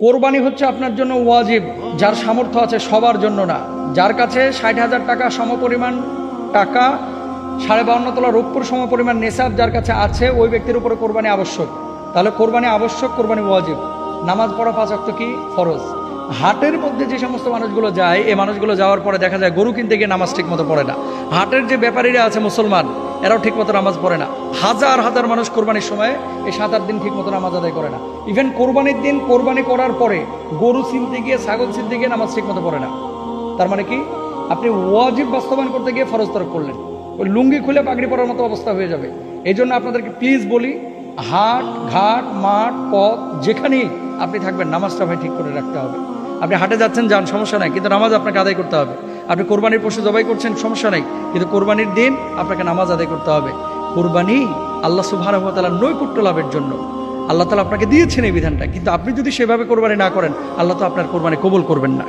কোরবানি হচ্ছে আপনার জন্য ওয়াজিব, যার সামর্থ্য আছে, সবার জন্য না। যার কাছে 60,000 টাকা সমপরিমাণ টাকা, 52.5 তলা রৌপ্যর সমপরিমাণ নেশাব যার কাছে আছে, ওই ব্যক্তির উপরে কোরবানি আবশ্যক। তাহলে কোরবানি আবশ্যক, কোরবানি ওয়াজিব। নামাজ পড়া 5 ওয়াক্ত কি ফরজ। হাটের মধ্যে যে সমস্ত মানুষগুলো যায়, এই মানুষগুলো যাওয়ার পরে দেখা যায় গরু কিনতে গিয়ে নামাজ ঠিক মতো পড়ে না। হাটের যে ব্যাপারীরা আছে মুসলমান, এরাও ঠিক মতো নামাজ পড়ে না। হাজার হাজার মানুষ কোরবানির সময় এই 7-8 দিন ঠিক মতো নামাজ আদায় করে না। ইভেন কোরবানির দিন কোরবানি করার পরে গরু চিনতে গিয়ে, ছাগল চিনতে গিয়ে নামাজ ঠিক মতো পড়ে না। তার মানে কি, আপনি ওয়াজিব বাস্তবায়ন করতে গিয়ে ফরজ তরক করলেন। ওই লুঙ্গি খুলে পাগড়ি পরার মতো অবস্থা হয়ে যাবে। এই জন্য আপনাদেরকে প্লিজ বলি, হাট, ঘাট, মাঠ, পথ যেখানেই আপনি থাকবেন, নামাজটা ভাই ঠিক করে রাখতে হবে। আপনি হাটে যাচ্ছেন, যান, সমস্যা নাই, কিন্তু নামাজ আপনাকে আদায় করতে হবে। আপনি কোরবানির পশু জবাই করছেন, সমস্যা নাই, কিন্তু কোরবানির দিন আপনাকে নামাজ আদায় করতে হবে। কোরবানি আল্লাহ সুবহানাহু ওয়া তাআলার নৈকট্য লাভের জন্য আল্লাহ তাআলা আপনাকে দিয়েছেন এই বিধানটা, কিন্তু আপনি যদি সেভাবে কোরবানি না করেন, আল্লাহ তো আপনার কোরবানি কবুল করবেন না।